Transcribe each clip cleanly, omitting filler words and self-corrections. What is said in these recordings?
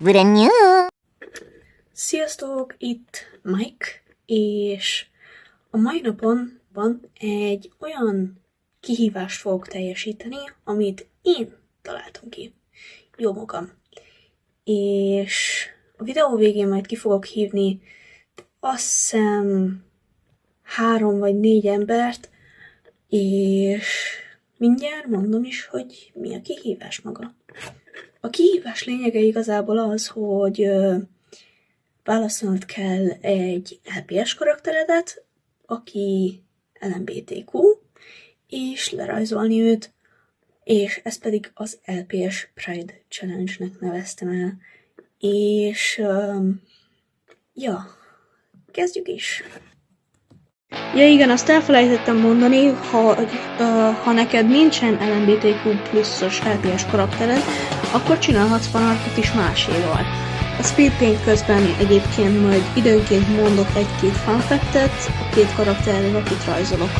Brand new! Sziasztok, itt Mike, és a mai napon egy olyan kihívást fogok teljesíteni, amit én találtam ki. Jó magam. És a videó végén majd ki fogok hívni azt hiszem 3 vagy 4 embert, és mindjárt mondom is, hogy mi a kihívás maga. A kihívás lényege igazából az, hogy válaszolnod kell egy LPS karakteredet, aki LMBTQ, és lerajzolni őt, és ezt pedig az LPS Pride Challenge-nek neveztem el. És kezdjük is! Ja igen, azt elfelejtettem mondani, hogy ha neked nincsen LMBTQ pluszos LPS karaktered, akkor csinálhatsz fanartot is máséval. A speedpaint közben egyébként majd időnként mondok egy-két funfactet a két karakterről, akit rajzolok.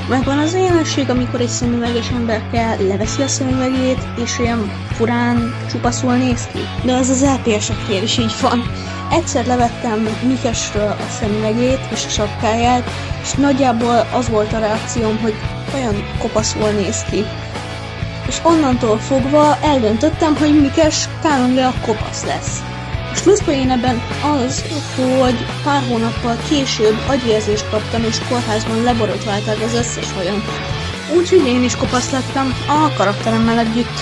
Megvan az a jelenség, amikor egy szemüveges emberke leveszi a szemüvegét, és olyan furán, csupaszul néz ki. De ez az LPS-eknél is így van. Egyszer levettem Mikesről a szemüvegét és a sapkáját, és nagyjából az volt a reakcióm, hogy olyan kopaszul néz ki. És onnantól fogva eldöntöttem, hogy Mikes kánonra kopasz lesz. A slusszpoén ebben az, hogy pár hónappal később agyvérzést kaptam, és kórházban leborotválták az összes hajam. Úgyhogy én is kopasz lettem a karakteremmel együtt.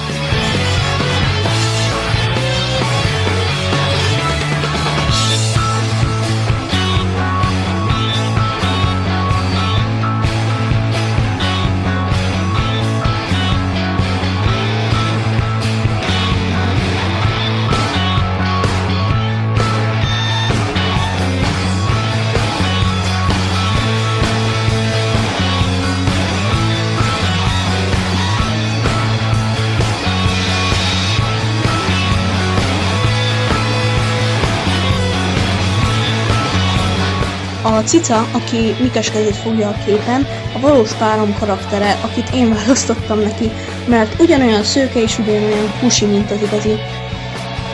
A cica, aki Mikes kezét fogja a képen, a valós párom karaktere, akit én választottam neki, mert ugyanolyan szőke és ugyanolyan pusi, mint az igazi.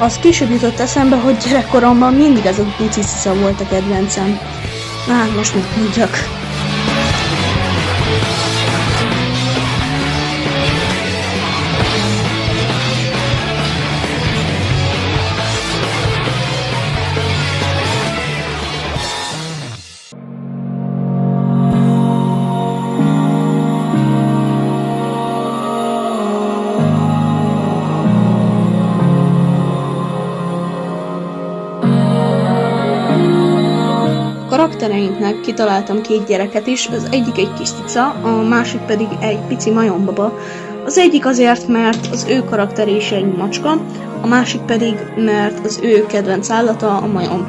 Az később jutott eszembe, hogy gyerekkoromban mindig ez a puci cica volt a kedvencem. Na hát most mit mondjak? Karaktereinknek kitaláltam 2 gyereket is, az egyik egy kis cica, a másik pedig egy pici majombaba. Az egyik azért, mert az ő karaktere is egy macska, a másik pedig, mert az ő kedvenc állata a majom.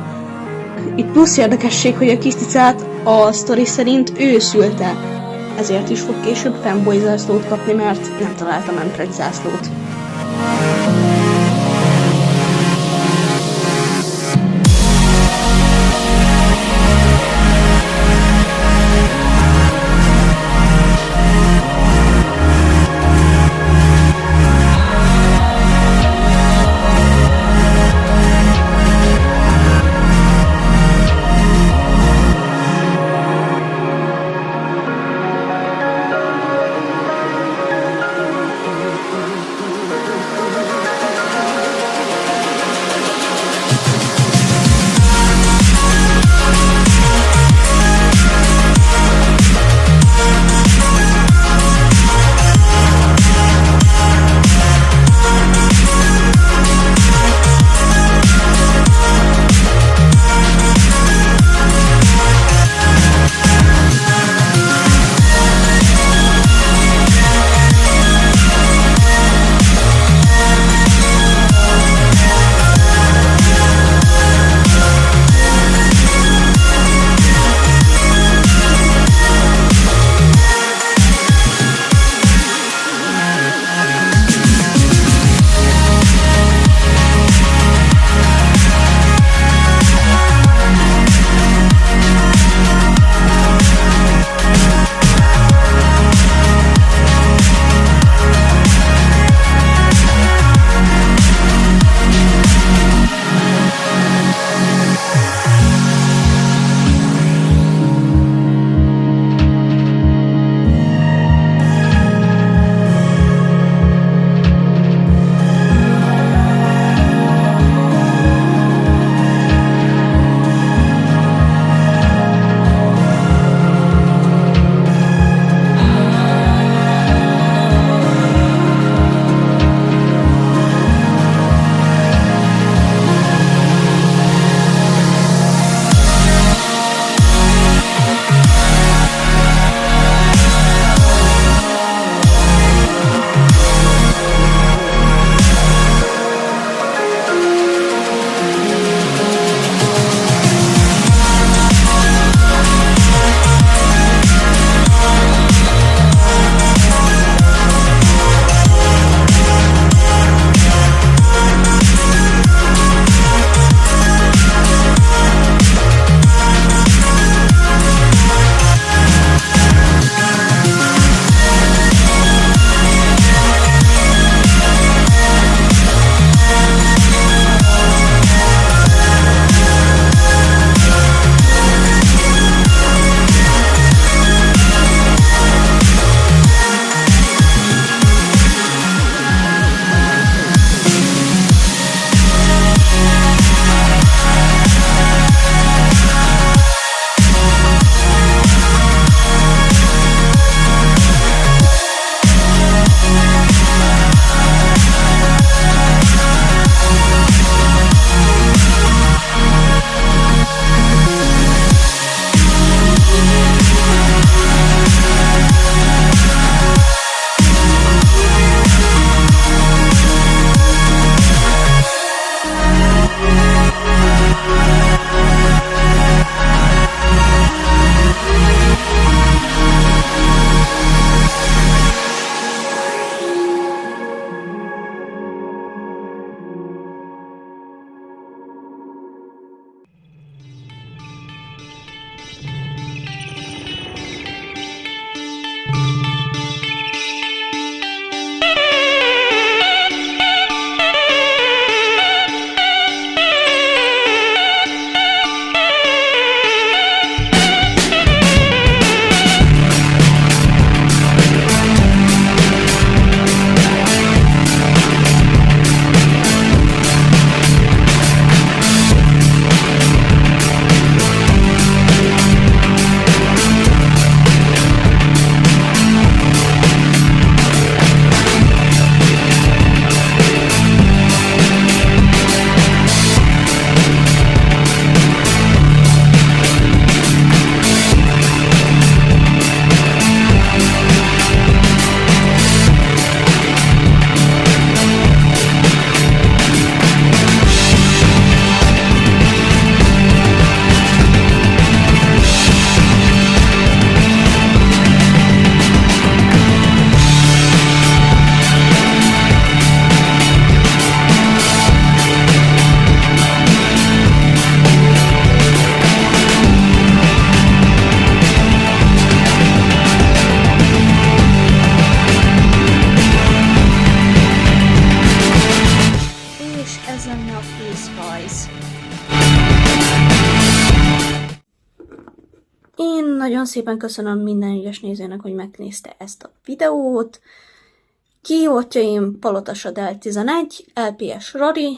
Itt plusz érdekesség, hogy a kis cicát a sztori szerint ő szülte, ezért is fog később fanboy zászlót kapni, mert nem találtam empreg zászlót. Nagyon szépen köszönöm minden egyes nézőnek, hogy megnézte ezt a videót. Kihívótjaim Palota Sadel 11, LPS Rory,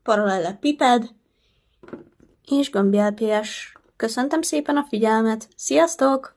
Parallele Piped és Gömbi LPS. Köszöntöm szépen a figyelmet. Sziasztok!